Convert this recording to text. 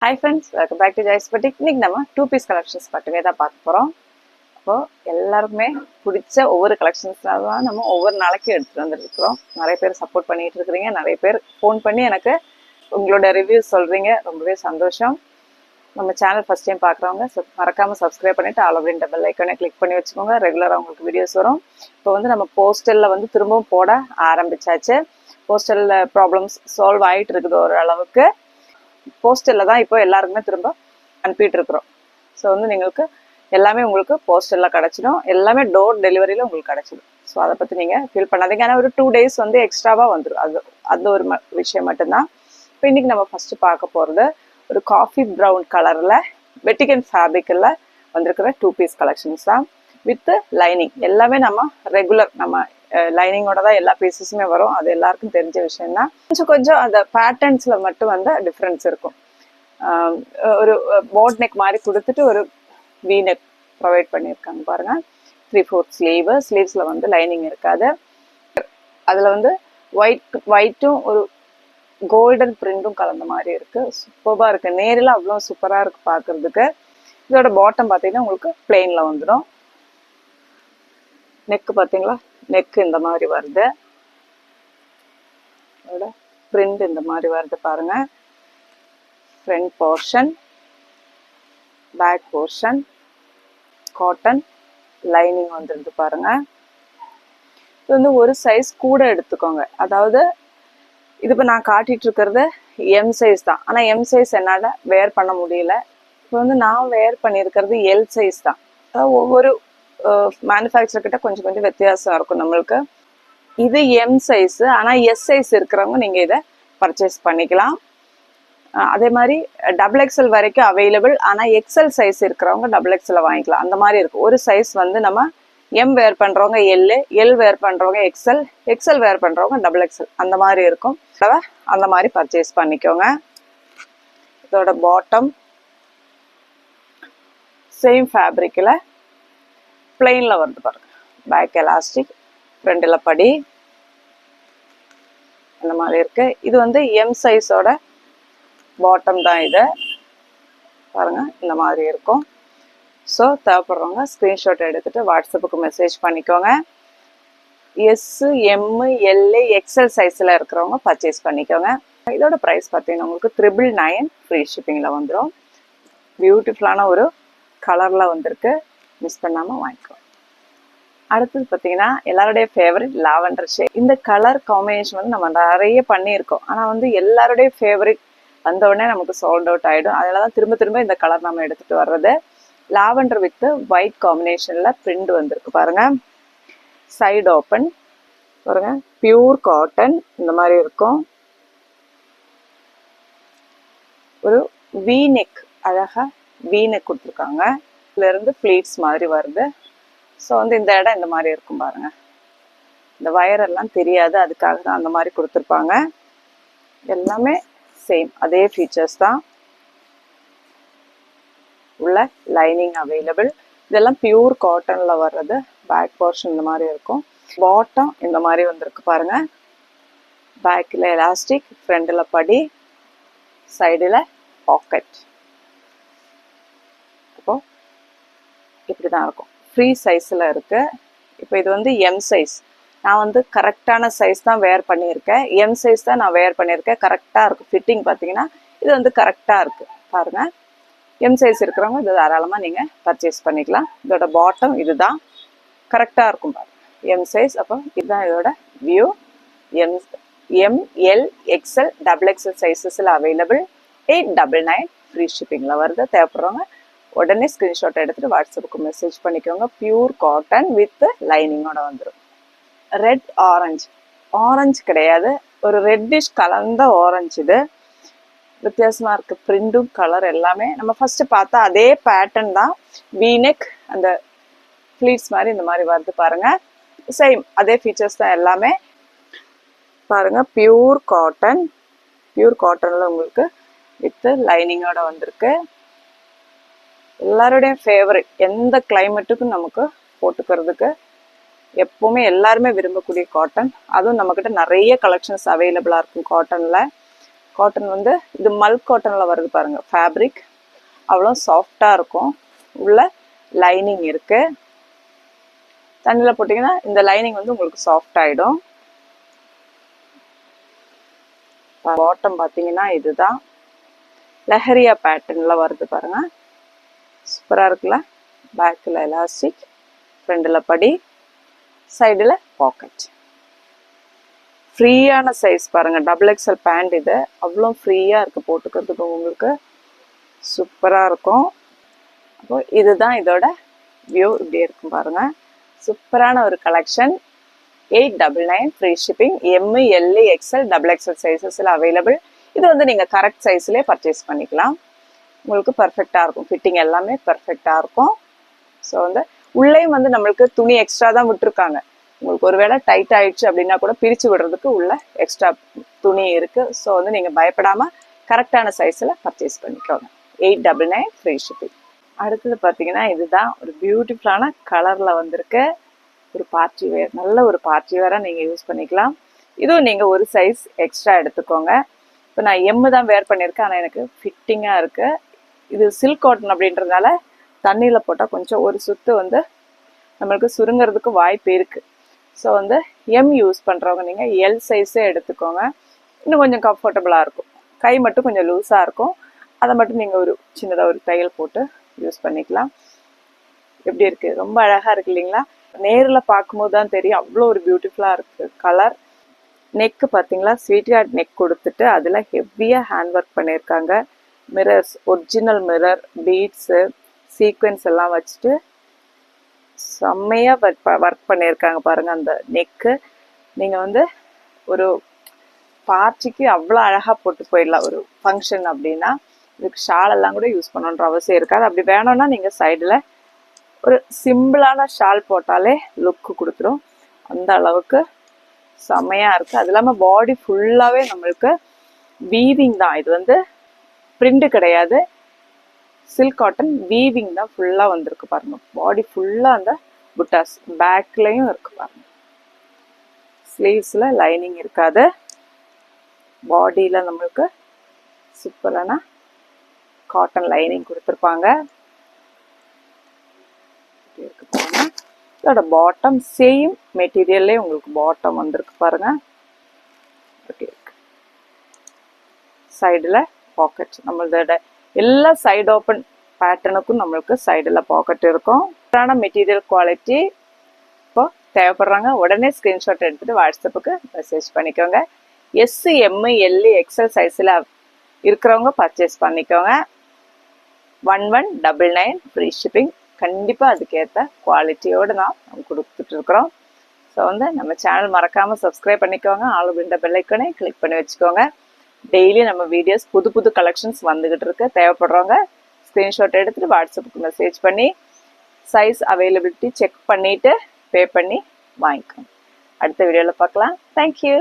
Hi friends, welcome back to Jai's Boutique. இன்னைக்கு நம்ம 2-piece collections மட்டுமே தான் பார்க்க போகிறோம். அப்போ எல்லாருக்குமே பிடிச்ச ஒவ்வொரு கலெக்ஷன்ஸ்னால தான் நம்ம ஒவ்வொரு நாளைக்கும் எடுத்துகிட்டு வந்துருக்கிறோம். நிறைய பேர் சப்போர்ட் பண்ணிட்டு இருக்கிறீங்க, நிறைய பேர் ஃபோன் பண்ணி எனக்கு உங்களோட ரிவ்யூஸ் சொல்கிறீங்க, ரொம்பவே சந்தோஷம். நம்ம சேனல் ஃபஸ்ட் டைம் பார்க்குறவங்க மறக்காமல் சப்ஸ்கிரைப் பண்ணிவிட்டு ஆல் அப்படின்ற பெல் ஐக்கானே கிளிக் பண்ணி வச்சுக்கோங்க. ரெகுலராக உங்களுக்கு வீடியோஸ் வரும். இப்போ வந்து நம்ம போஸ்டலில் திரும்பவும் போட ஆரம்பித்தாச்சு. போஸ்டலில் ப்ராப்ளம்ஸ் சால்வ் ஆகிட்டு இருக்குது ஓரளவுக்கு. போஸ்டலில் தான் இப்போ எல்லாருக்குமே திரும்ப அனுப்பிட்டு இருக்கிறோம். ஸோ உங்களுக்கு எல்லாமே உங்களுக்கு போஸ்டலில் கிடச்சிடும், எல்லாமே டோர் டெலிவரியில் உங்களுக்கு கிடச்சிடும். ஸோ அதை பற்றி நீங்கள் ஃபீல் பண்ணாதீங்க. ஆனால் ஒரு 2 days எக்ஸ்ட்ராவாக வந்துடும். அது ஒரு விஷயம் மட்டும்தான். இப்போ இன்றைக்கி நம்ம ஃபஸ்ட்டு பார்க்க போகிறது ஒரு காஃபி ப்ரௌன் கலரில் வெட்டிகன் ஃபேப்ரிக்கில் வந்திருக்கிற 2-piece கலெக்ஷன்ஸ் தான் வித் லைனிங். எல்லாமே நம்ம ரெகுலர் நம்ம லைனிங்கோட தான் எல்லா பீசஸுமே வரும். அது எல்லாருக்கும் தெரிஞ்ச விஷயம்தான். கொஞ்சம் அந்த பேட்டர்ன்ஸில் மட்டும் டிஃப்ரென்ஸ் இருக்கும். ஒரு போட் நெக் மாதிரி கொடுத்துட்டு ஒரு வி நெக் ப்ரொவைட் பண்ணியிருக்காங்க பாருங்கள். 3/4 ஸ்லீவ்ஸில் லைனிங் இருக்காது. அதில் ஒயிட்டும் ஒரு கோல்டன் பிரிண்டும் கலந்த மாதிரி இருக்குது. சூப்பராக இருக்குது. நேரில் அவ்வளோ சூப்பராக இருக்குது பார்க்குறதுக்கு. இதோட பாட்டம் பார்த்தீங்கன்னா உங்களுக்கு பிளெயினில் வந்துடும். நெக்கு பார்த்தீங்களா, நெக்கு இந்த மாதிரி வருது. அதோட பிரிண்ட் இந்த மாதிரி வருது பாருங்க. Front portion, back portion, cotton lining வந்துடுது பாருங்க. இது ஒரு சைஸ் கூட எடுத்துக்கோங்க. அதாவது இது இப்போ நான் காட்டிட்டு இருக்கிறது எம் சைஸ் தான். ஆனால் எம் சைஸ் என்னால் வேர் பண்ண முடியல. இப்போ நான் வேர் பண்ணியிருக்கிறது எல் சைஸ் தான். அதாவது ஒவ்வொரு மேனுஃபேக்சர் கிட்ட கொஞ்சம் கொஞ்சம் வித்தியாசம் இருக்கும் நம்மளுக்கு. இது எம் சைஸு, ஆனால் எஸ் சைஸ் இருக்கிறவங்க நீங்கள் இதை பர்ச்சேஸ் பண்ணிக்கலாம். அதே மாதிரி XXL வரைக்கும் அவைலபிள். ஆனால் எக்ஸல் சைஸ் இருக்கிறவங்க XXL வாங்கிக்கலாம். அந்த மாதிரி இருக்கும். ஒரு சைஸ் நம்ம எம் வேர் பண்ணுறவங்க எல் வேர் பண்ணுறவங்க எக்ஸல் வேர் பண்ணுறவங்க XXL அந்த மாதிரி இருக்கும். அந்த மாதிரி பர்ச்சேஸ் பண்ணிக்கோங்க. இதோட பாட்டம் சேம் ஃபேப்ரிக்கில் பிளெயினில் வருது பாருங்க. பேக் எலாஸ்டிக், ஃப்ரண்டில் படி அந்த மாதிரி இருக்கு. இது எம் சைஸோட பாட்டம் தான். இது பாருங்க இந்த மாதிரி இருக்கும். ஸோ தேவைப்படுறவங்க ஸ்க்ரீன்ஷாட் எடுத்துட்டு வாட்ஸ்அப்புக்கு மெசேஜ் பண்ணிக்கோங்க. எஸ், எம், எல், எக்ஸல் சைஸில் இருக்கிறவங்க பர்ச்சேஸ் பண்ணிக்கோங்க. இதோட ப்ரைஸ் பார்த்தீங்கன்னா உங்களுக்கு 999 ஃப்ரீ ஷிப்பிங்கில் வந்துடும். பியூட்டிஃபுல்லான ஒரு கலரில் வந்திருக்கு. மிஸ் பண்ணாமல் வாங்கிக்கோங்க. அடுத்தது பார்த்தீங்கன்னா எல்லாருடைய ஃபேவரட் லாவெண்டர் ஷேட். இந்த கலர் காம்பினேஷன் நம்ம நிறைய பண்ணியிருக்கோம். ஆனால் எல்லாருடைய ஃபேவரட் வந்த உடனே நமக்கு சோல்ட் அவுட் ஆகிடும். அதனால தான் திரும்ப திரும்ப இந்த கலர் நம்ம எடுத்துகிட்டு வர்றது. லாவெண்டர் வித் ஒயிட் காம்பினேஷனில் பிரிண்ட் வந்திருக்கு பாருங்கள். சைடு ஓப்பன் பாருங்கள். பியூர் காட்டன் இந்த மாதிரி இருக்கும். ஒரு வி நெக், அழகாக வி நெக் கொடுத்துருக்காங்க. இதுலேருந்து ஃப்ளீட்ஸ் மாதிரி வருது. ஸோ இந்த இடம் இந்த மாதிரி இருக்கும் பாருங்க. இந்த வயரெல்லாம் தெரியாது, அதுக்காக தான் அந்த மாதிரி கொடுத்துருப்பாங்க. எல்லாமே சேம் அதே ஃபீச்சர்ஸ் தான். உள்ள லைனிங் அவைலபிள். இதெல்லாம் பியூர் காட்டனில் வர்றது. பேக் போர்ஷன் இந்த மாதிரி இருக்கும். பாட்டம் இந்த மாதிரி வந்திருக்கு பாருங்க. பேக்கில் எலாஸ்டிக், ஃப்ரண்டில் படி, சைடில் பாக்கெட். இப்போ இப்படி தான் இருக்கும். ஃப்ரீ சைஸில் இருக்குது. இப்போ இது எம் சைஸ். நான் கரெக்டான சைஸ் தான் வேர் பண்ணியிருக்கேன். எம் சைஸ் தான் நான் வேர் பண்ணியிருக்கேன். கரெக்டாக இருக்குது. ஃபிட்டிங் பார்த்தீங்கன்னா இது கரெக்டாக இருக்குது பாருங்கள். எம் சைஸ் இருக்கிறவங்க இது தாராளமாக நீங்கள் பர்ச்சேஸ் பண்ணிக்கலாம். இதோட பாட்டம் இது தான் கரெக்டாக இருக்கும் பாருங்கள். M size. அப்போ இதுதான் இதோட view. M, L, XL, XXL சைஸஸில் அவைலபிள். 899 ஃப்ரீ ஷிப்பிங்கில் வருது. தேவைப்படுறவங்க உடனே ஸ்க்ரீன்ஷாட் எடுத்துகிட்டு வாட்ஸ்அப்புக்கு மெசேஜ் பண்ணிக்கோங்க. பியூர் காட்டன் வித் லைனிங்கோட வந்துடும். ரெட் ஆரஞ்சு, ஆரஞ்சு கிடையாது, ஒரு ரெட்டிஷ் கலந்த ஆரஞ்சு. இது வித்தியாசமாக இருக்குது. பிரிண்டும் கலர் எல்லாமே நம்ம ஃபஸ்ட்டு பார்த்தா அதே பேட்டர்ன் தான். வீனெக், அந்த ஃப்ளீட்ஸ் மாதிரி இந்த மாதிரி வருது பாருங்கள். சேம் அதே ஃபீச்சர்ஸ் தான் எல்லாமே பாருங்கள். பியூர் காட்டன், பியூர் காட்டனில் உங்களுக்கு வித் லைனிங்கோட வந்திருக்கு. எல்லாருடைய ஃபேவரட். எந்த கிளைமேட்டுக்கும் நமக்கு போட்டுக்கிறதுக்கு எப்போவுமே எல்லாருமே விரும்பக்கூடிய காட்டன். அதுவும் நம்மக்கிட்ட நிறைய கலெக்ஷன்ஸ் அவைலபிளாக இருக்கும் காட்டனில். காட்டன் வந்து இது மல்க் காட்டனில் வருது பாருங்க. ஃபேப்ரிக் அவ்வளோ சாஃப்டாக இருக்கும். உள்ள லைனிங் இருக்கு. தண்ணியில் போட்டிங்கன்னா இந்த லைனிங் வந்து உங்களுக்கு சாஃப்ட் ஆகிடும். பாட்டம் பார்த்தீங்கன்னா இதுதான் லெஹரியா பேட்டர்னில் வருது பாருங்க. சூப்பராக இருக்குல்ல. பேக்கில் எலாஸ்டிக், ஃப்ரண்டில் படி, சைடில் பாக்கெட். ஃப்ரீயான சைஸ் பாருங்க. XXL பேண்ட் இது. அவ்வளோ ஃப்ரீயாக இருக்குது போட்டுக்கிறதுக்கு. உங்களுக்கு சூப்பராக இருக்கும். அப்போ இதுதான் இதோட வியூ. இப்படி இருக்கும் பாருங்க. சூப்பரான ஒரு collection. 899 free shipping. ML XL XXL சைஸஸில் அவைலபிள். இது வந்து நீங்கள் கரெக்ட் சைஸ்லேயே பர்ச்சேஸ் பண்ணிக்கலாம். உங்களுக்கு பர்ஃபெக்டாக இருக்கும். ஃபிட்டிங் எல்லாமே பர்ஃபெக்டாக இருக்கும். ஸோ வந்து உள்ளேயும் வந்து நம்மளுக்கு துணி எக்ஸ்ட்ரா தான் விட்டுருக்காங்க. உங்களுக்கு ஒரு வேளை டைட் ஆயிடுச்சு அப்படின்னா கூட பிரித்து விடுறதுக்கு உள்ள எக்ஸ்ட்ரா துணி இருக்குது. ஸோ வந்து நீங்கள் பயப்படாமல் கரெக்டான சைஸில் பர்ச்சேஸ் பண்ணிக்கோங்க. 899 ஃப்ரீ ஷிப்பிங். அடுத்தது பார்த்தீங்கன்னா இதுதான் ஒரு பியூட்டிஃபுல்லான கலரில் வந்திருக்கு. ஒரு பார்ட்டி வேர், நல்ல ஒரு பார்ட்டி வேராக நீங்கள் யூஸ் பண்ணிக்கலாம். இதுவும் நீங்கள் ஒரு சைஸ் எக்ஸ்ட்ரா எடுத்துக்கோங்க. இப்போ நான் எம்மு தான் வேர் பண்ணியிருக்கேன். ஆனால் எனக்கு ஃபிட்டிங்காக இருக்குது. இது சில்க் காட்டன் அப்படின்றதுனால தண்ணியில் போட்டால் கொஞ்சம் ஒரு சுத்து வந்து நம்மளுக்கு சுருங்கிறதுக்கு வாய்ப்பு இருக்குது. ஸோ வந்து எம் யூஸ் பண்ணுறவங்க நீங்கள் எல் சைஸே எடுத்துக்கோங்க. இன்னும் கொஞ்சம் கம்ஃபர்டபுளாக இருக்கும். கை மட்டும் கொஞ்சம் லூஸாக இருக்கும். அதை மட்டும் நீங்கள் ஒரு சின்னதாக ஒரு தையல் போட்டு யூஸ் பண்ணிக்கலாம். எப்படி இருக்குது? ரொம்ப அழகாக இருக்கு இல்லைங்களா? நேரில் பார்க்கும்போது தான் தெரியும் அவ்வளோ ஒரு பியூட்டிஃபுல்லாக இருக்குது கலர். நெக்கு பார்த்தீங்களா? ஸ்வீட் ஹார்ட் நெக் கொடுத்துட்டு அதில் ஹெவியாக ஹேண்ட் ஒர்க் பண்ணியிருக்காங்க. Mirrors, original mirror, beads, sequence எல்லாம் வச்சுட்டு செம்மையாக ஒர்க் பண்ணியிருக்காங்க பாருங்கள் அந்த நெக்கு. நீங்கள் வந்து ஒரு பார்ட்டிக்கு அவ்வளோ அழகாக போட்டு போயிடலாம். ஒரு ஃபங்க்ஷன் அப்படின்னா இதுக்கு ஷாலெல்லாம் கூட யூஸ் பண்ணணுன்ற அவசியம் இருக்காது. அப்படி வேணும்னா நீங்கள் சைடில் ஒரு சிம்பிளான ஷால் போட்டாலே லுக்கு கொடுத்துரும். அந்த அளவுக்கு செம்மையாக இருக்குது. அது இல்லாமல் பாடி ஃபுல்லாகவே நம்மளுக்கு வீவிங் தான். இது வந்து பிரிண்ட் கிடையாது, சில்க் காட்டன் வீவிங் தான் ஃபுல்லாக வந்திருக்கு பாருங்க. பாடி ஃபுல்லாக அந்த புட்டாஸ் பேக்லேயும் இருக்கு பாருங்க. ஸ்லீவ்ஸில் லைனிங் இருக்காது. பாடியில் நம்மளுக்கு சூப்பரான காட்டன் லைனிங் கொடுத்துருப்பாங்க. இருக்கு பாருங்க. இதோட பாட்டம் சேம் மெட்டீரியல்லே உங்களுக்கு பாட்டம் வந்திருக்கு பாருங்க. இப்படி இருக்கு. சைடில் பாக்கெட். நம்மளோட எல்லா சைடு ஓப்பன் பேட்டர்னுக்கும் நம்மளுக்கு சைடில் பாக்கெட் இருக்கும். Material quality. இப்போ தேவைப்படுறாங்க உடனே ஸ்க்ரீன்ஷாட் எடுத்துகிட்டு வாட்ஸ்அப்புக்கு மெசேஜ் பண்ணிக்கோங்க. SML XL சைஸில் இருக்கிறவங்க பர்ச்சேஸ் பண்ணிக்கோங்க. 1199 ஃப்ரீ ஷிப்பிங். கண்டிப்பாக அதுக்கேற்ற குவாலிட்டியோடு தான் நம்ம கொடுத்துட்ருக்குறோம். ஸோ வந்து நம்ம சேனல் மறக்காமல் சப்ஸ்கிரைப் பண்ணிக்கோங்க. ஆல் அப்படின்ற பெல் ஐக்கானை கிளிக் பண்ணி வச்சுக்கோங்க. டெய்லி நம்ம வீடியோஸ் புது புது கலெக்ஷன்ஸ் வந்துக்கிட்டு இருக்கு. தேவைப்படுறவங்க ஸ்க்ரீன்ஷாட் எடுத்துகிட்டு வாட்ஸ்அப்புக்கு மெசேஜ் பண்ணி சைஸ் அவைலபிலிட்டி செக் பண்ணிவிட்டு பே பண்ணி வாங்கிக்கோங்க. அடுத்த வீடியோவில் பார்க்கலாம். தேங்க்யூ.